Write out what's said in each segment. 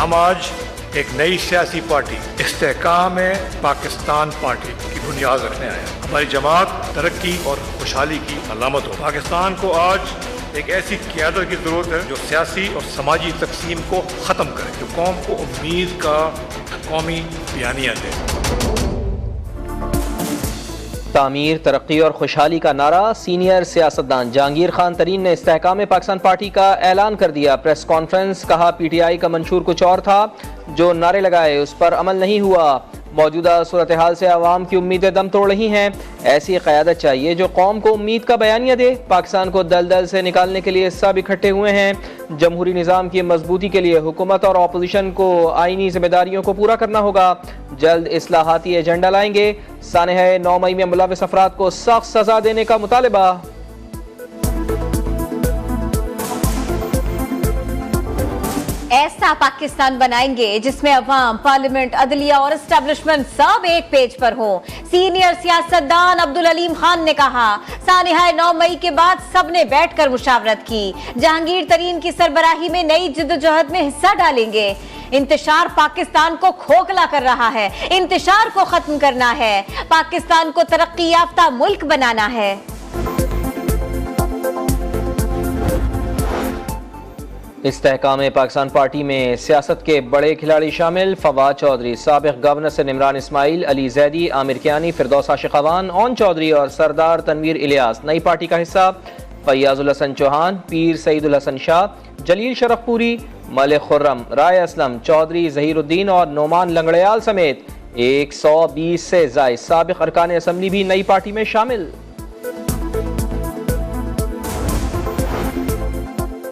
हम आज एक नई सियासी पार्टी इस्तेहकाम पाकिस्तान पार्टी की बुनियाद रखने आए हैं। हमारी जमात तरक्की और खुशहाली की अलामत हो। पाकिस्तान को आज एक ऐसी क़यादत की ज़रूरत है जो सियासी और समाजी तकसीम को ख़त्म करे, जो कौम को उम्मीद का कौमी बयानिया दे। तामीर, तरक्की और खुशहाली का नारा। सीनियर सियासतदान जहांगीर खान तरीन ने इस्तेहकाम पाकिस्तान पार्टी का ऐलान कर दिया। प्रेस कॉन्फ्रेंस, कहा PTI का मंशूर कुछ और था, जो नारे लगाए उस पर अमल नहीं हुआ। मौजूदा सूरत हाल से आवाम की उम्मीदें दम तोड़ रही हैं। ऐसी क़यादत चाहिए जो कौम को उम्मीद का बयानिया दे। पाकिस्तान को दलदल से निकालने के लिए सब इकट्ठे हुए हैं। जमहूरी निज़ाम की मजबूती के लिए हुकूमत और अपोजिशन को आईनी जिम्मेदारियों को पूरा करना होगा। जल्द इस्लाहाती एजेंडा लाएंगे। सानह 9 मई में मुलविस अफराद को सख्त सजा देने का मुतालबा। ऐसा पाकिस्तान बनाएंगे जिसमें अवाम, पार्लियामेंट, अदलिया और एस्टेब्लिशमेंट सब एक पेज पर हो। सीनियर सियासतदान अब्दुल अलीम खान ने कहा, सानिहा 9 मई के बाद सबने बैठकर मुशावरत की। जहांगीर तरीन की सरबराही में नई जिद्दोजहद में हिस्सा डालेंगे। इंतशार पाकिस्तान को खोखला कर रहा है। इंतशार को खत्म करना है। पाकिस्तान को तरक्की याफ्ता मुल्क बनाना है। इस्तेहकाम पाकिस्तान पार्टी में सियासत के बड़े खिलाड़ी शामिल। फवाद चौधरी, साबिक गवर्नर से इमरान इस्माइल, अली जैदी, आमिर कियानी, फिरदौस आशिक़ावान, ओन चौधरी और सरदार तनवीर इलियास नई पार्टी का हिस्सा। फैयाजुल हसन चौहान, पीर सईदुल हसन शाह, जलील शरफपुरी, मलिक खुर्रम, राय असलम, चौधरी जहीरुद्दीन और नोमान लंगड़याल समेत 120 से ज़ायद साबिक अरकान असम्बली भी नई पार्टी में शामिल।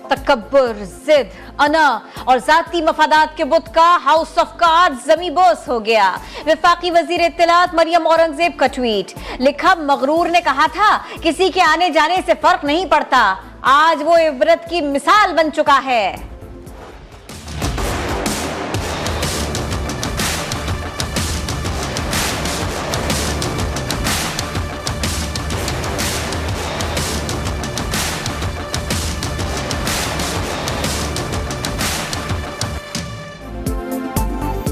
तकब्बुर, जिद, अना और जाती मफादात के बुत का हाउस ऑफ कार्ड्स जमी बोस हो गया। वफाकी वजीर इत्तलात मरियम औरंगजेब का ट्वीट। लिखा, मगरूर ने कहा था किसी के आने जाने से फर्क नहीं पड़ता। आज वो इबरत की मिसाल बन चुका है।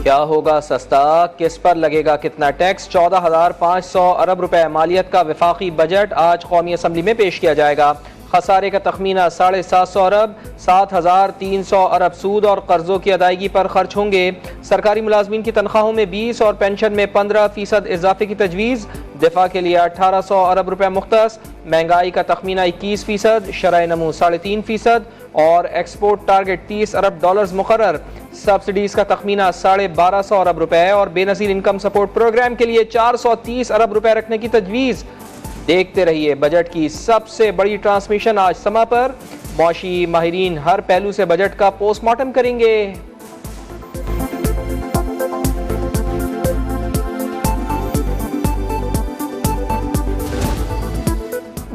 क्या होगा सस्ता, किस पर लगेगा कितना टैक्स? 14,500 अरब रुपए मालियत का वफाकी बजट आज कौमी असम्बली में पेश किया जाएगा। खसारे का तखमीना 750 अरब, 7,300 अरब सूद और कर्जों की अदायगी पर खर्च होंगे। सरकारी मुलाजमीन की तनख्वाहों में 20 और पेंशन में 15% इजाफे की तजवीज़। दिफा के लिए 1800 अरब रुपए मुख्तस। महंगाई का तखमीना 21%, शरह नमू 3.5% और एक्सपोर्ट टारगेट 30 अरब डॉलर्स मुकर्रर। सब्सिडीज का तखमीना 1250 अरब रुपए और बेनजीर इनकम सपोर्ट प्रोग्राम के लिए 430 अरब रुपए रखने की तजवीज़। देखते रहिए बजट की सबसे बड़ी ट्रांसमिशन आज समा पर। मौशी माहिरीन हर पहलू से बजट का पोस्टमार्टम करेंगे।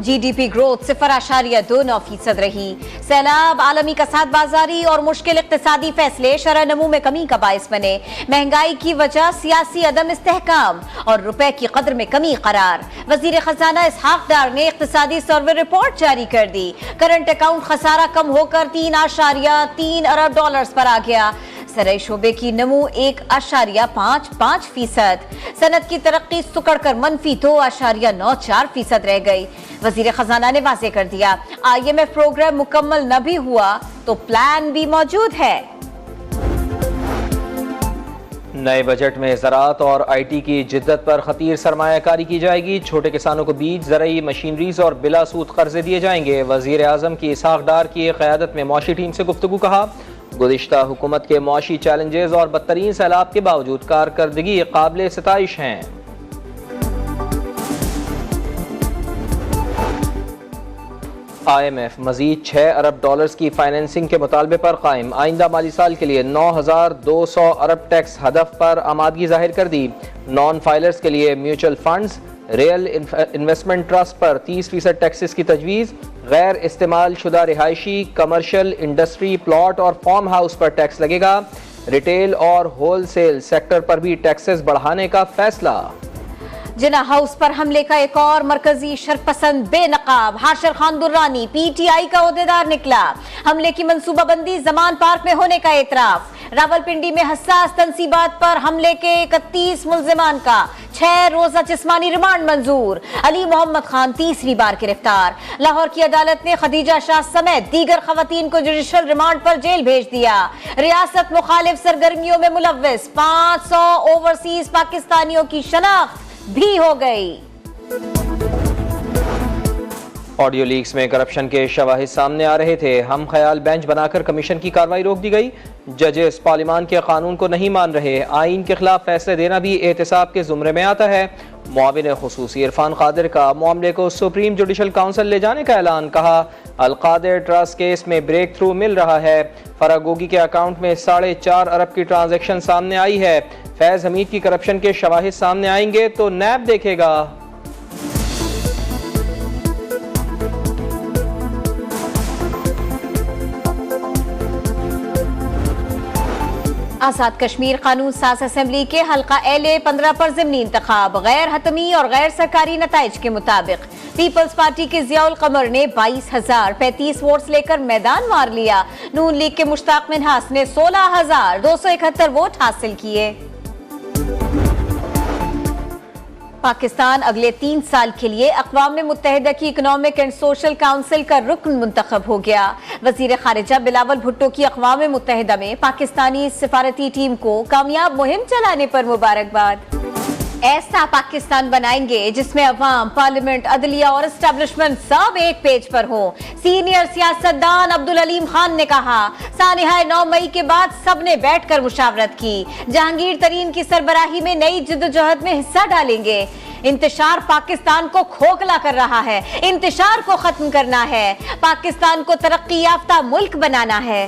GDP ग्रोथ 0.29% रही। सैलाब, आलमी कसाद बाजारी और मुश्किल इक्तिसादी फैसले शरह नमू में कमी का बायस बने। महंगाई की वजह सियासी अदम इस्तेहकाम और रुपए की कदर में कमी करार। वजीर खजाना इसहाक डार ने इक्तिसादी सर्वे रिपोर्ट जारी कर दी। करंट अकाउंट खसारा कम होकर 3.3 अरब डॉलर्स पर आ गया। सराई शोबे की नमू 1.55%। सनत की तरक्की सुकड़कर मनफी 2.94% रह गई। वजीर खजाना ने वाज़ेह कर दिया, IMF प्रोग्राम मुकम्मल न भी हुआ तो प्लान भी मौजूद है। नए बजट में ज़राअत और IT की जिद्दत पर खतीर सरमायाकारी की जाएगी। छोटे किसानों को बीज, ज़रूरी मशीनरीज और बिला सूद कर्जे दिए जाएंगे। वज़ीर आज़म की इसहाक डार की क़यादत में मौशी टीम से गुफ्तगू। कहा, गुज़िश्ता हुकूमत के मौशी चैलेंजेस और बदतरीन सैलाब के बावजूद कारकर्दगी काबिल सिताइश हैं। IMF मजीद 6 अरब डॉलर्स की फाइनेंसिंग के मुतालबे पर कायम। आइंदा माली साल के लिए 9,200 अरब टैक्स हदफ पर आमादगी जाहिर कर दी। नॉन फाइलर्स के लिए mutual funds, real investment trust पर 30% टैक्सेस की तजवीज़। गैर इस्तेमाल शुदा रिहायशी, कमर्शियल, इंडस्ट्री, प्लॉट और फार्म हाउस पर टैक्स लगेगा। रिटेल और होल सेल सेक्टर पर भी टैक्सेस बढ़ाने का फैसला। जिना हाउस पर हमले का एक और मरकजी शरपसंद बेनकाब हाशिर खान दुर्रानी पीटीआई का ओहदेदार निकला। हमले की मंसूबाबंदी जमान पार्क में होने का एतराफ। रावलपिंडी में हसास तंसीबात पर हमले के 31 मुल्जिमान का 6 रोजा जिस्मानी रिमांड मंजूर। अली मोहम्मद खान तीसरी बार गिरफ्तार। लाहौर की अदालत ने खदीजा शाह समेत दीगर खवातीन को जुडिशल रिमांड पर जेल भेज दिया। रियासत मुखालिफ सरगर्मियों में मुलव्वस 500 ओवरसीज पाकिस्तानियों की शनाख्त भी हो गई। ऑडियो लीक्स में करप्शन के शवाहिद सामने आ रहे थे। हम ख्याल बेंच बनाकर कमीशन की कार्रवाई रोक दी गई। जजेस पार्लिमान के कानून को नहीं मान रहे। आइन के खिलाफ फैसले देना भी एहतसाब के जुमरे में आता है। मुआविन खुसूसी इरफान कादिर का मामले को सुप्रीम जुडिशल काउंसिल ले जाने का ऐलान। कहा अल कादिर ट्रस्ट केस में ब्रेक थ्रू मिल रहा है। फरागोगी के अकाउंट में 4.5 अरब की ट्रांजैक्शन सामने आई है। फैज हमीद की करप्शन के शवाहिद सामने आएंगे तो नैब देखेगा। आजाद कश्मीर कानून साज असेंबली के हल्का LA 15 पर ज़िमनी इंतखाब गैर हतमी और गैर सरकारी नताइज के मुताबिक पीपल्स पार्टी के जियाउल कमर ने 22,035 वोट्स लेकर मैदान मार लिया। नून लीग के मुश्ताक मिन्हास ने 16,271 वोट हासिल किए। पाकिस्तान अगले 3 साल के लिए अक़वाम मुत्तहिदा की इकनॉमिक एंड सोशल काउंसिल का रुकन मुंतखब हो गया। वज़ीर खारिजा बिलावल भुट्टो की अक़वाम मुत्तहिदा में पाकिस्तानी सिफारती टीम को कामयाब मुहिम चलाने पर मुबारकबाद। ऐसा पाकिस्तान बनाएंगे जिसमें अवाम, पार्लियामेंट, अदलिया और एस्टेब्लिशमेंट सब एक पेज पर हो। सीनियर सियासतदान अब्दुल अलीम खान ने कहा सानिहाय 9 मई के बाद सबने बैठकर मुशावरत की। जहांगीर तरीन की सरबराही में नई जिद्दोजहद में हिस्सा डालेंगे। इंतशार पाकिस्तान को खोखला कर रहा है। इंतशार को खत्म करना है। पाकिस्तान को तरक्की याफ्ता मुल्क बनाना है।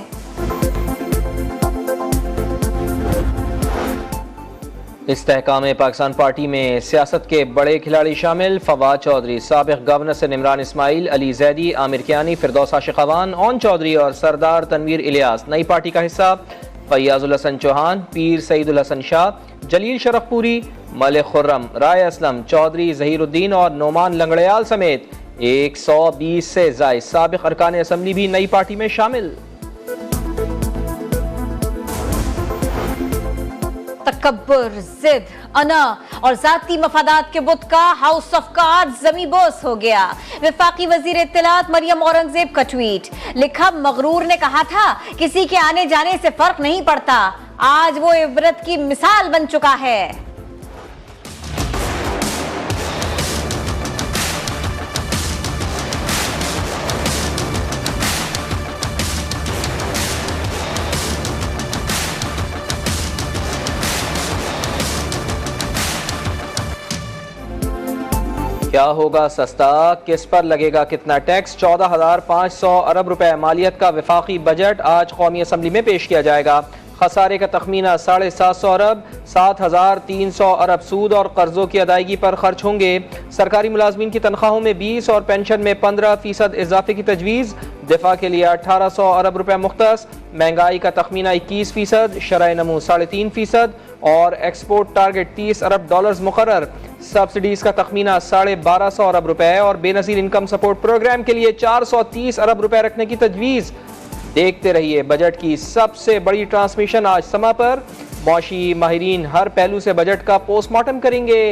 इस्तेहकाम पाकिस्तान पार्टी में सियासत के बड़े खिलाड़ी शामिल। फवाद चौधरी, साबिक गवर्नर से इमरान इस्माइल, अली जैदी, आमिर कियानी, फिरदौस आशिक अवान, ओन चौधरी और सरदार तनवीर इलियास नई पार्टी का हिस्सा। फैयाजुल हसन चौहान, पीर सईदुल हसन शाह, जलील शरफपुरी, मलिक खुर्रम, राय असलम, चौधरी जहीरुद्दीन और नोमान लंगड़याल समेत 120 से ज़ायद साबिक अरकान असम्बली भी नई पार्टी में शामिल। तकब्बुर, जिद, अना और जाती मफादात के बुत का हाउस ऑफ कार्ड्स जमी बोस हो गया। वफाकी वजीर इत्तलात मरियम औरंगजेब का ट्वीट। लिखा मगरूर ने कहा था किसी के आने जाने से फर्क नहीं पड़ता। आज वो इबरत की मिसाल बन चुका है। क्या होगा सस्ता, किस पर लगेगा कितना टैक्स। 14,500 अरब रुपए मालियत का वफाकी बजट आज कौमी असम्बली में पेश किया जाएगा। खसारे का तखमीना 750 अरब, 7,300 अरब सूद और कर्जों की अदायगी पर खर्च होंगे। सरकारी मुलाजमीन की तनख्वाहों में 20 और पेंशन में 15% इजाफे की तजवीज़। दिफा के लिए 1800 अरब रुपए मुख्तस। महंगाई का तखमीना 21%, शरह नमू 3.5% और एक्सपोर्ट टारगेट 30 अरब डॉलर्स मुकर्रर। सब्सिडीज का तखमीना 1250 अरब रुपए और बेनजीर इनकम सपोर्ट प्रोग्राम के लिए 430 अरब रुपए रखने की तजवीज़। देखते रहिए बजट की सबसे बड़ी ट्रांसमिशन आज समा पर। मौशी माहिरीन हर पहलू से बजट का पोस्टमार्टम करेंगे।